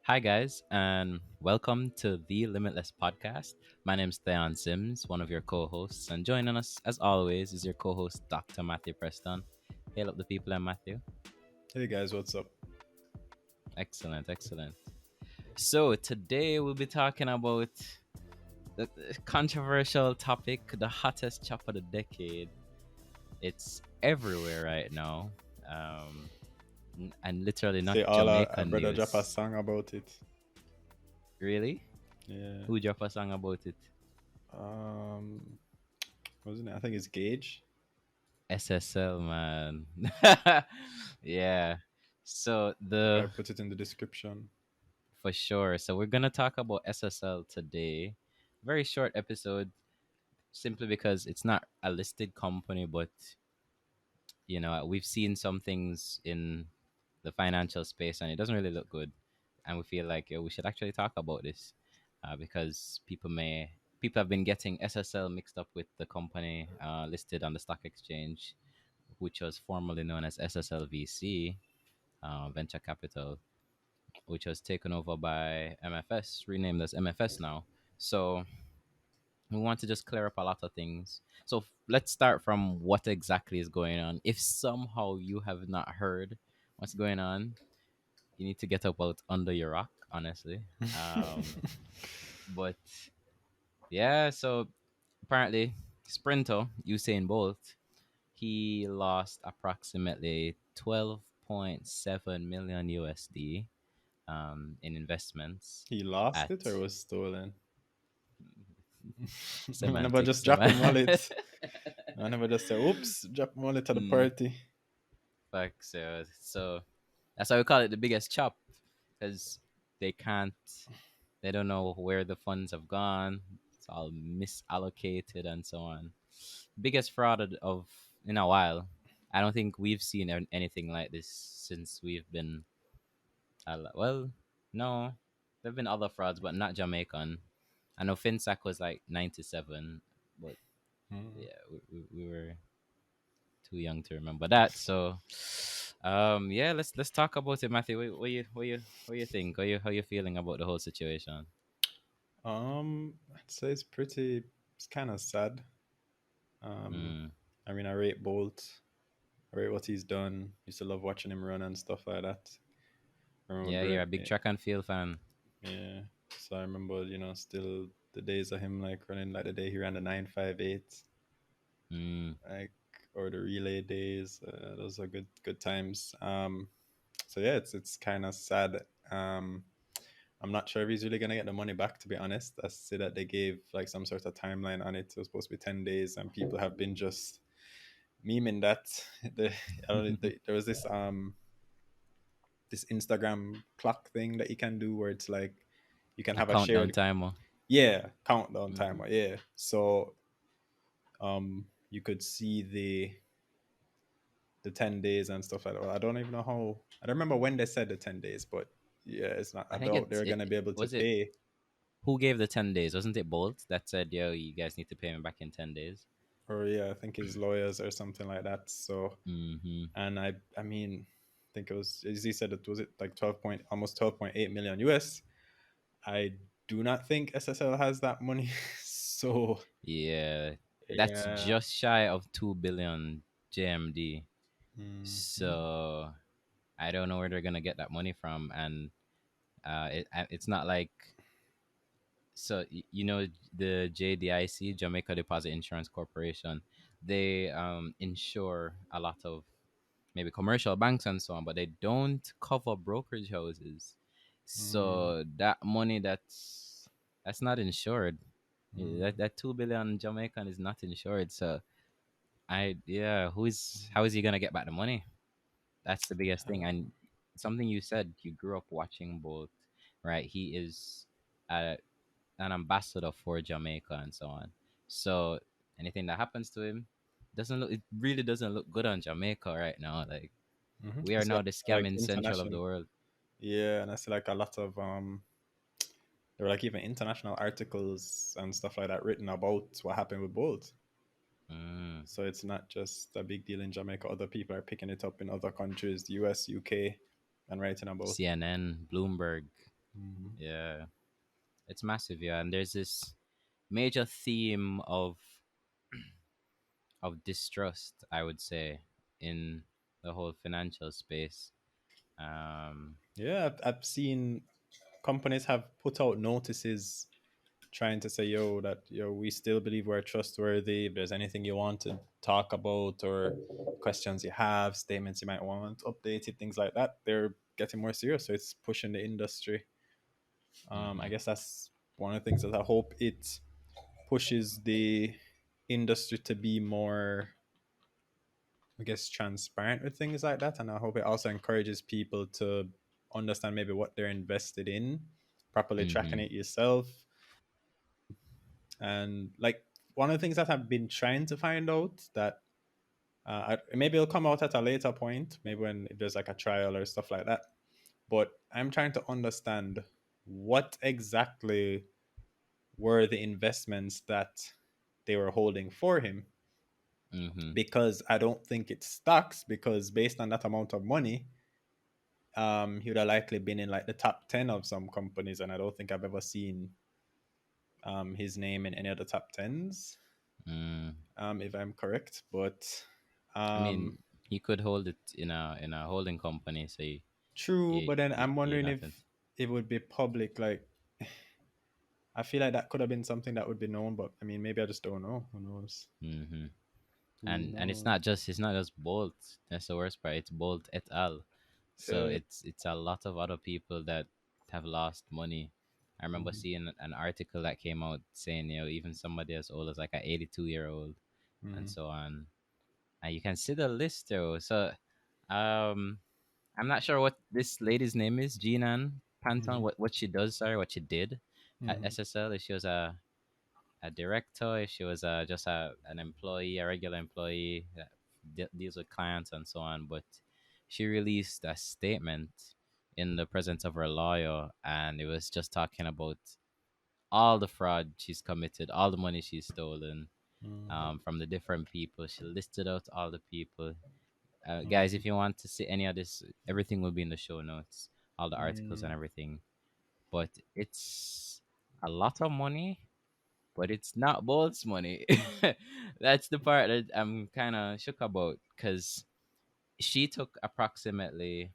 Hi, guys, and welcome to the Limitless podcast. My name is Thaon Sims, one of your co hosts, and joining us, as always, is your co host, Dr. Matthew Preston. Hail up the people, and Matthew. Hey guys, what's up? Excellent, excellent. So, today we'll be talking about the controversial topic, the hottest chop of the decade. It's everywhere right now, and literally not Say all Jamaica our brother drop a news. song about it. Really? Yeah. Who dropped a song about it? Um, wasn't it? I think it's Gage. SSL, man. Yeah. So I the put it in the description. for sure. So we're gonna talk about SSL today. Very short episode, simply because it's not a listed company, but we've seen some things in the financial space, and it doesn't really look good. And we feel like we should actually talk about this because people have been getting SSL mixed up with the company listed on the stock exchange, which was formerly known as SSLVC Venture Capital, which was taken over by MFS, renamed as MFS now. So we want to just clear up a lot of things. So let's start from what exactly is going on. If somehow you have not heard what's going on, you need to get up out under your rock, honestly. But yeah, so apparently, Sprinter Usain Bolt, he lost approximately 12.7 million USD in investments He lost at it or was stolen? I never semantics. just drop him Semant- wallet. I never just say, oops, drop him wallet at the mm, party. fuck, so that's why we call it the biggest chop because they can't, they don't know where the funds have gone. It's all misallocated and so on. Biggest fraud of in a while. I don't think we've seen anything like this since we've been. Well, no, there've been other frauds, but not Jamaican. I know FinSac was like 97, but Mm. yeah, we were too young to remember that. So, yeah, let's talk about it, Matthew. What you think? How you feeling about the whole situation? I'd say it's kind of sad. Um, Mm. I mean, I rate Bolt. I rate what he's done. Used to love watching him run and stuff like that. I Yeah, remember, you're a big track and field fan. yeah. So I remember, still the days of him like running like the day he ran the 958, Mm. like or the relay days. Those are good times. So yeah, it's kind of sad. Um, I'm not sure if he's really gonna get the money back. To be honest, I see that they gave like some sort of timeline on it. It was supposed to be 10 days, and people have been just memeing that. The, I don't, there was this Instagram clock thing that you can do where it's like you can A have a countdown shared, timer. yeah, countdown Mm. timer, yeah. So you could see the 10 days and stuff like that. I don't even know how. I don't remember when they said the 10 days, but yeah, it's not. I I think doubt it's they're it. gonna be able to Was it pay. who gave the 10 days? Wasn't it Bolt that said, "Yo, you guys need to pay me back in 10 days"? Or yeah, I think his lawyers or something like that. So Mm-hmm. and I mean, I think it was as he said it was it like 12.8 million US. I do not think SSL has that money. So Yeah, that's yeah. just shy of 2 billion JMD. Mhm. So I don't know where they're gonna get that money from, and it's not like the JDIC, Jamaica Deposit Insurance Corporation. They insure a lot of maybe commercial banks and so on, but they don't cover brokerage houses. Mm, So that money that's not insured. Yeah, mm. that 2 billion Jamaican is not insured. So how is he gonna get back the money? That's the biggest thing. Uh, And something you said, you grew up watching both, right? He is uh, an ambassador for Jamaica and so on. So anything that happens to him it really doesn't look good on Jamaica right now. Like we I are see now the like scamming central of international, the world. yeah, and I see like a lot of there were like even international articles and stuff like that written about what happened with Bolt. Mm. So it's not just a big deal in Jamaica. Other people are picking it up in other countries, the US, UK, and writing about. CNN, Bloomberg. Mhm. Yeah, it's massive. Yeah, and there's this major theme of distrust, I would say, in the whole financial space. Um, Yeah, I've seen companies have put out notices trying to say, yo, that yo, we still believe we're trustworthy. If there's anything you want to talk about or questions you have, statements you might want updated, things like that, they're getting more serious. So it's pushing the industry. I mhm, guess that's one of the things that I hope it pushes the industry to be more, I guess, transparent with things like that. And I hope it also encourages people to understand maybe what they're invested in, properly tracking mhm, it yourself. And like one of the things that I've been trying to find out that maybe it'll come out at a later point, maybe when if there's like a trial or stuff like that. But I'm trying to understand what exactly were the investments that they were holding for him, mhm, because I don't think it's stocks, because based on that amount of money, he would have likely been in like the top 10 of some companies, and I don't think I've ever seen his name in any of the top tens, mm. if I'm correct. But I um, mean, he could hold it in a holding company, so true, but then I'm you wondering if nothing. it would be public. Like, I feel like that could have been something that would be known, but I mean, maybe I just don't know. Who knows? Hmm. Who And knows? it's not just Bolt. That's the worst part. It's Bolt et al. So Yeah. it's a lot of other people that have lost money. I remember Mm-hmm. seeing an article that came out saying, even somebody as old as like an 82-year-old and Mm-hmm. so on. And you can see the list though. So um I'm not sure what this lady's name is, Jinan Panton, Mm-hmm. what she does, sorry, what she did at Mm-hmm. SSL. If she was a director, if she was just an employee, a regular employee that deals with clients and so on. But she released a statement in the presence of her lawyer, and it was just talking about all the fraud she's committed, all the money she's stolen from the different people. She listed out all the people. Guys, Mm-hmm. if you want to see any of this, everything will be in the show notes, all the articles Mm-hmm. and everything. But it's a lot of money, but it's not Bolt's money. That's the part that I'm kind of shook about because she took approximately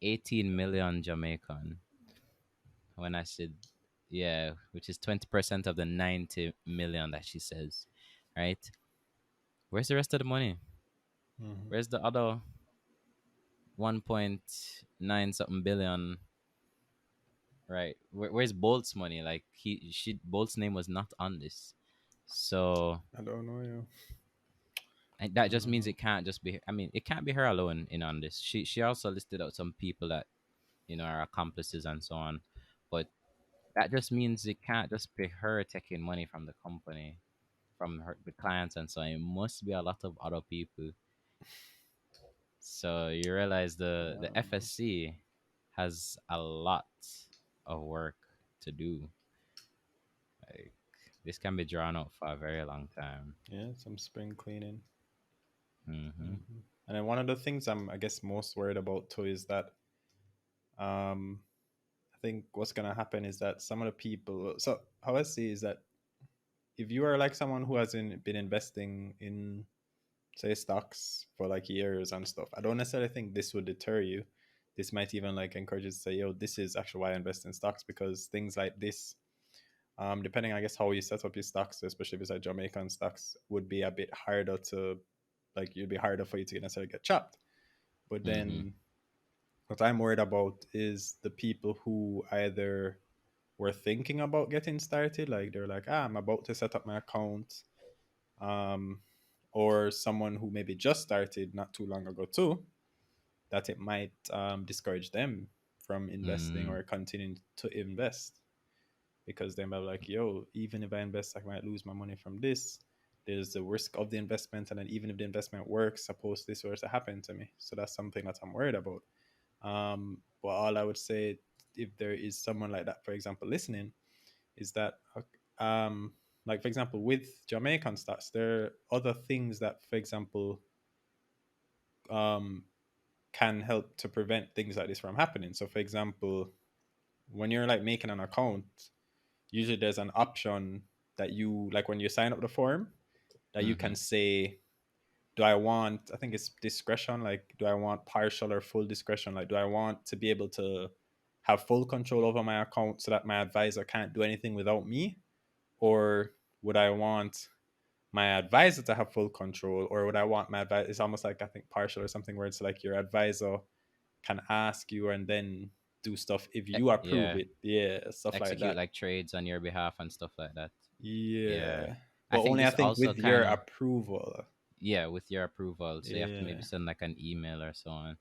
18 million Jamaican when I said, yeah, which is 20% of the 90 million that she says, right? Where's the rest of the money? Mm-hmm. Where's the other 1.9 something billion? Right. Where's Bolt's money? Like Bolt's name was not on this. So I don't know, yeah. and I that just don't means know. it can't just be. I mean, it can't be her alone in on this. She also listed out some people that are accomplices and so on, but that just means it can't just be her taking money from the company, from the clients and so on. It must be a lot of other people. So you realize the Um, FSC has a lot of work to do. Like this can be drawn out for a very long time. yeah, some spring cleaning. Hmm. Mm-hmm. And then one of the things I'm, I guess, most worried about too is that um, I think what's gonna happen is that some of the people. So how I see is that if you are like someone who hasn't been investing in, say, stocks for like years and stuff, I don't necessarily think this would deter you. This might even like encourage you to say, yo, this is actually why I invest in stocks, because things like this, depending, I guess, how you set up your stocks, especially if it's like Jamaican stocks, would be a bit harder to, like, you'd be harder for you to necessarily get chopped. But Hmm. then what I'm worried about is the people who either were thinking about getting started, like they're like, I'm about to set up my account, um, or someone who maybe just started not too long ago too, that it might discourage them from investing Mm. or continuing to invest, because they might be like, yo, even if I invest, I might lose my money from this. There's the risk of the investment, and then even if the investment works, suppose this were to happen to me. So that's something that I'm worried about. But all I would say, if there is someone like that, for example, listening, is that, um, like for example, with Jamaican stats, there are other things that, for example, um, can help to prevent things like this from happening. So, for example, when you're like making an account, usually there's an option that you like when you sign up the form that you Mm-hmm. can say, do I want, I think it's discretion, like do I want partial or full discretion? Like do I want to be able to have full control over my account so that my advisor can't do anything without me? Or would I want my advisor to have full control? Or would I want my advisor, it's almost like I think partial or something where it's like your advisor can ask you and then do stuff if you approve Yeah, it. Yeah, stuff like execute that. like trades on your behalf and stuff like that. Yeah, Yeah. I But think only I this think also with your kind of, approval. yeah, with your approval, so you have to maybe Yeah. send like an email or so on.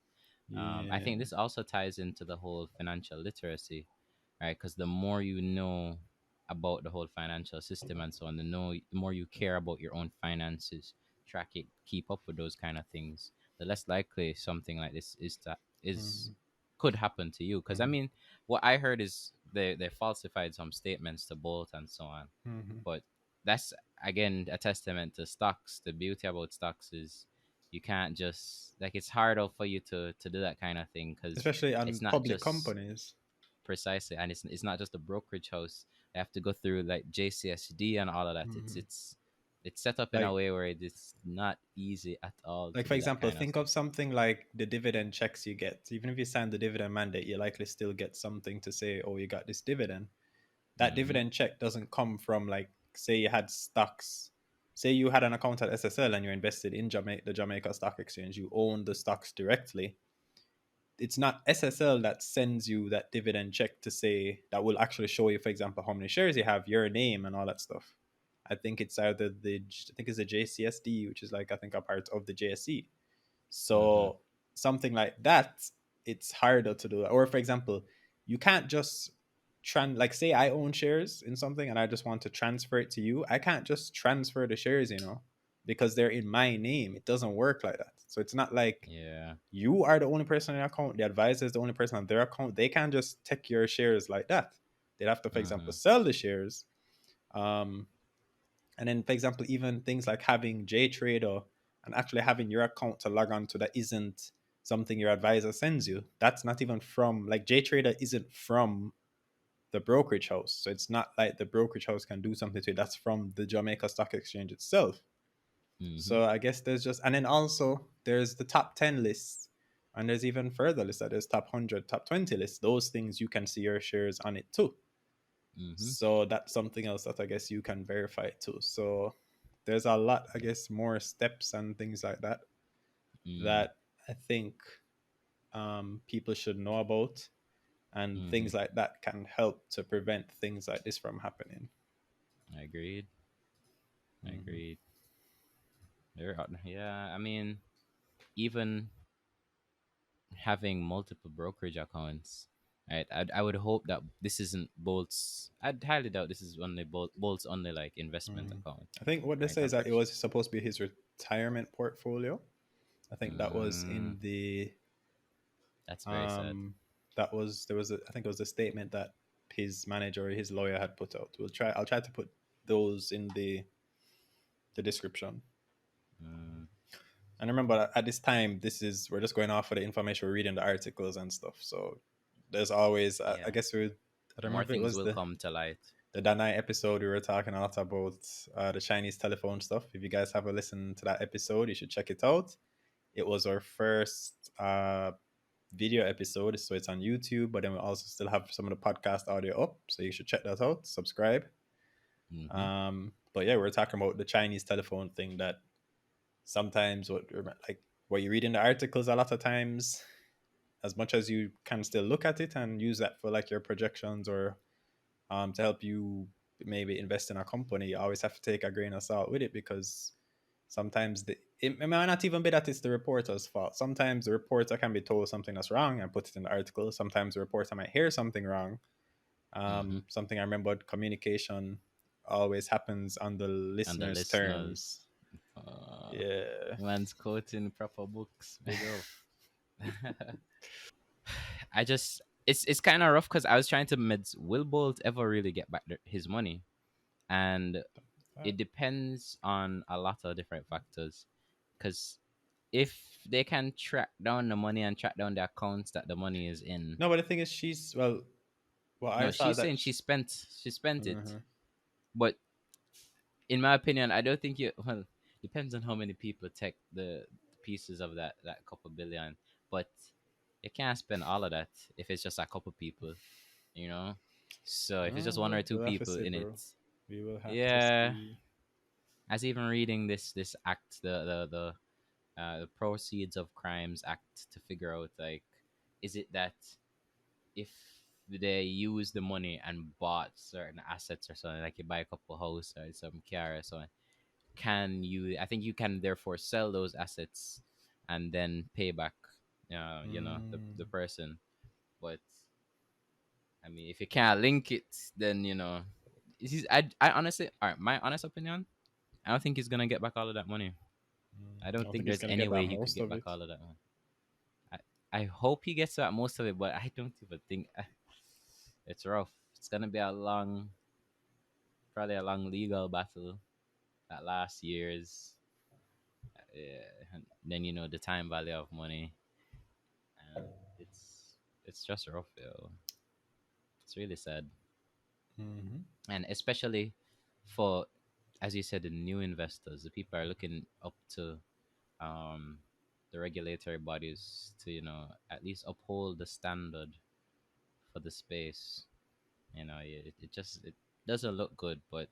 I Yeah. think this also ties into the whole financial literacy, right? Because the more you know about the whole financial system and so on, the more you care about your own finances, track it, keep up with those kind of things, the less likely something like this is Hmm. could happen to you. Because I Hmm. mean, what I heard is they falsified some statements to Bolt and so on, Hmm. but that's again a testament to stocks. The beauty about stocks is you can't just like it's harder for you to do that kind of thing because Especially on it's not public just companies. precisely, and it's not just a brokerage house. They have to go through like JCSD and all of that. Hmm. It's set up in a Like, way where it's not easy at all like to for do that example, kind of think stuff. of something like the dividend checks you get. Even if you sign the dividend mandate, you likely still get something to say, "Oh, you got this dividend." That Mm-hmm. dividend check doesn't come from like, say you had stocks, say you had an account at SSL and you're invested in the Jamaica Stock Exchange, you own the stocks directly. It's not SSL that sends you that dividend check to say that will actually show you, for example, how many shares you have, your name, and all that stuff. I think it's either I think it's the JCSD, which is like I think a part of the JSE. Mm-hmm. So something like that, it's harder to do. Or for example, you can't just like say I own shares in something and I just want to transfer it to you. I can't just transfer the shares, because they're in my name. It doesn't work like that. So it's not like Yeah. you are the only person on your account, the advisor is the only person on their account. They can't just take your shares like that. They'd have to, for example, Mm-hmm. sell the shares. Um, and then, for example, even things like having JTrader and actually having your account to log on to that isn't something your advisor sends you. That's not even from, like, JTrader isn't from the brokerage house. So it's not like the brokerage house can do something to it. That's from the Jamaica Stock Exchange itself. Mm-hmm. So I guess there's just, and then also there's the top 10 lists, and there's even further lists that there's top 100, top 20 lists. Those things you can see your shares on it too. Mm-hmm. So that's something else that I guess you can verify too. So there's a lot, I guess, more steps and things like that Mm. that I think people should know about, and Mm-hmm. things like that can help to prevent things like this from happening. Agreed. Hmm. Agreed. Yeah. I mean, even having multiple brokerage accounts, right? I would hope that this isn't Bolt's. I'd highly doubt this is only Bolt's only like investment Hmm. account, I think what they right? say is that it was supposed to be his retirement portfolio. I think that was Mm, in the that's very sad. um that was there was I think it was a statement that his manager or his lawyer had put out. I'll try to put those in the description. Mm, And remember, at this time, we're just going off of the information, we're reading the articles and stuff. So there's always, I yeah, guess I don't more remember if it things was will come to light. the Danai episode. We were talking a lot about the Chinese telephone stuff. If you guys have a listen to that episode, you should check it out. It was our first video episode, so it's on YouTube. But then we also still have some of the podcast audio up, so you should check that out. Subscribe. Mm-hmm. But yeah, we're talking about the Chinese telephone thing that sometimes what you read in the articles a lot of times, as much as you can still look at it and use that for like your projections or to help you maybe invest in a company, you always have to take a grain of salt with it, because sometimes it might not even be that it's the reporter's fault. Sometimes the reporter can be told something that's wrong and put it in the article. Sometimes the reporter might hear something wrong. Mm-hmm. Something I remember, communication always happens on the And the listener's listeners, terms. uh, Yeah. man's quoting proper books. Big up. I just it's kind of rough because I was trying to will Bolt ever really get back his money, and it depends on a lot of different factors. Because if they can track down the money and track down the accounts that the money is in, No, but the thing is, she's well. Well, I No, saw she's that. saying she spent it, Mhm. but in my opinion, I don't think you. Well, depends on how many people take the pieces of that couple billion, but you can't spend all of that if it's just a couple people, you know. So if it's just one or two We'll have to people see, in it, bro. We will have to yeah. see. I was even reading this act, the Proceeds of Crimes Act, to figure out like, is it that if they use the money and bought certain assets or something, like you buy a couple house or some car or something, can you? I think you can therefore sell those assets and then pay back, Mm, the person. But I mean, if you can't link it, then I honestly, all right, my honest opinion, I don't think he's gonna get back all of that money. I I don't don't think think he's there's gonna any get that way he could most get of back it. all of that money. I hope he gets back most of it, but I don't even think it's rough. It's gonna be probably a long legal battle that last year's. Yeah, and then the time value of money, and it's just rough, yo. It's really sad, Hmm. and especially for, as you said, the new investors, the people are looking up to um the regulatory bodies to at least uphold the standard for the space. It doesn't look good, but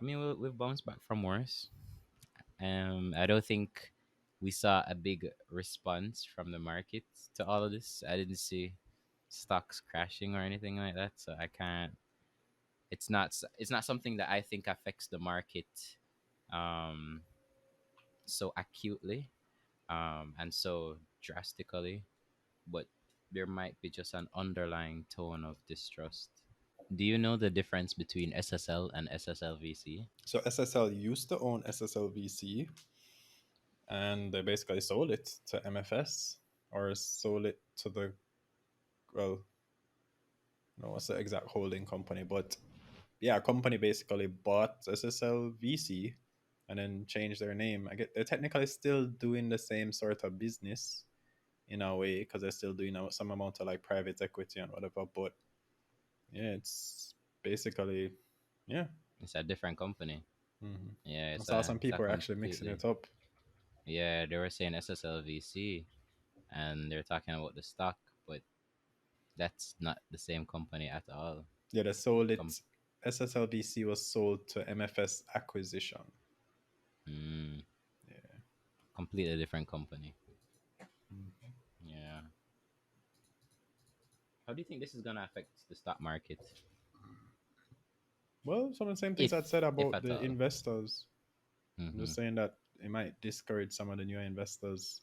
I mean we've bounced back from worse. I don't think we saw a big response from the market to all of this. I didn't see stocks crashing or anything like that, so I can't. It's not something that I think affects the market um, so acutely and so drastically, but there might be just an underlying tone of distrust. Do you know the difference between SSL and SSLVC? So SSL used to own SSLVC, and they basically sold it to MFS, or sold it to the, well, no, what's the exact holding company, but yeah, a company basically bought SSL VC and then changed their name. I get they're technically still doing the same sort of business in a way, because they're still doing some amount of like private equity and whatever. But yeah, it's basically, yeah. It's a different company. Hmm. Yeah, I it's saw a some it's a people are actually mixing completely. it up. Yeah, they were saying SSLVC, and they're talking about the stock, but that's not the same company at all. Yeah, they sold Com- it. SSLVC was sold to MFS acquisition. mm, Yeah. Completely different company. Mhm. Yeah. How do you think this is gonna affect the stock market, Well, some of the same things if I'd said if about at the all? investors. I'm Mm-hmm. just saying that it might discourage some of the newer investors,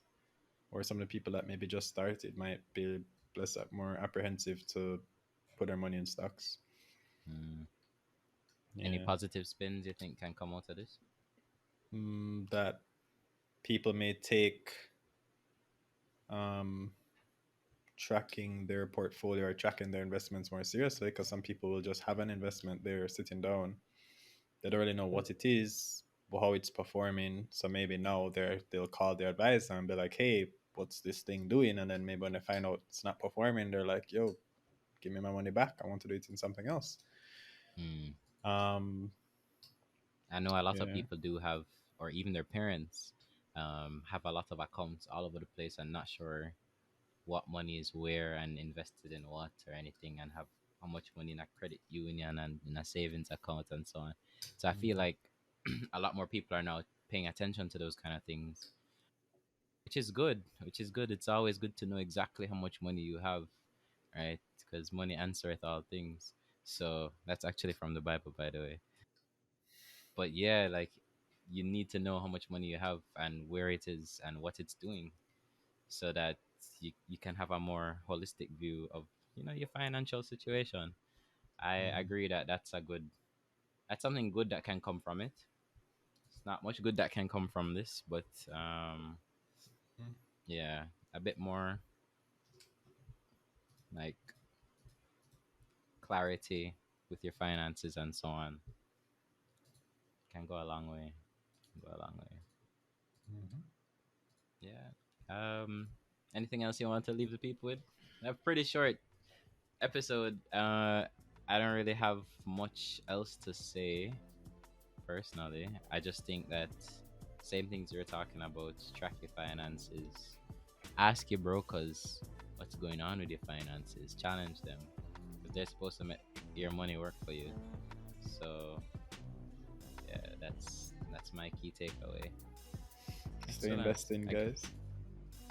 or some of the people that maybe just started might be less more apprehensive to put their money in stocks. Mm. Any Yeah. positive spins you think can come out of this? That people may take um, tracking their portfolio or tracking their investments more seriously, because some people will just have an investment there sitting down. They don't really know what it is, how it's performing. So maybe now they'll call their advisor and be like, "Hey, what's this thing doing?" And then maybe when they find out it's not performing, they're like, "Yo, give me my money back. I want to do it in something else." Mm. Um, I know a lot of yeah. people do have, or even their parents have a lot of accounts all over the place and not sure what money is where and invested in what or anything, and have how much money in a credit union and in a savings account and so on. So I feel Mhm. like a lot more people are now paying attention to those kind of things, which is good. Which is good. It's always good to know exactly how much money you have, right? Because money answereth all things. So that's actually from the Bible, by the way. But yeah, like you need to know how much money you have and where it is and what it's doing, so that you can have a more holistic view of your financial situation. I Mhm. agree that that's something good that can come from it. It's not much good that can come from this, but yeah, a bit more like clarity with your finances and so on can go a long way. Go a long way. Mhm. Yeah. Anything else you want to leave the people with? They're pretty short. episode. I don't really have much else to say personally. I just think that same things you're talking about. Track your finances. Ask your brokers what's going on with your finances. Challenge them because they're supposed to make your money work for you. So yeah, that's my key takeaway. Stay Excellent. investing, I, guys.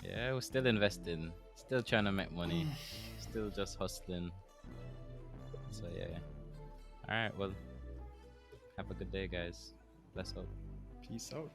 yeah, we're still investing, still trying to make money, still just hustling. So yeah. All right. Well, have a good day, guys. Bless up. Peace out.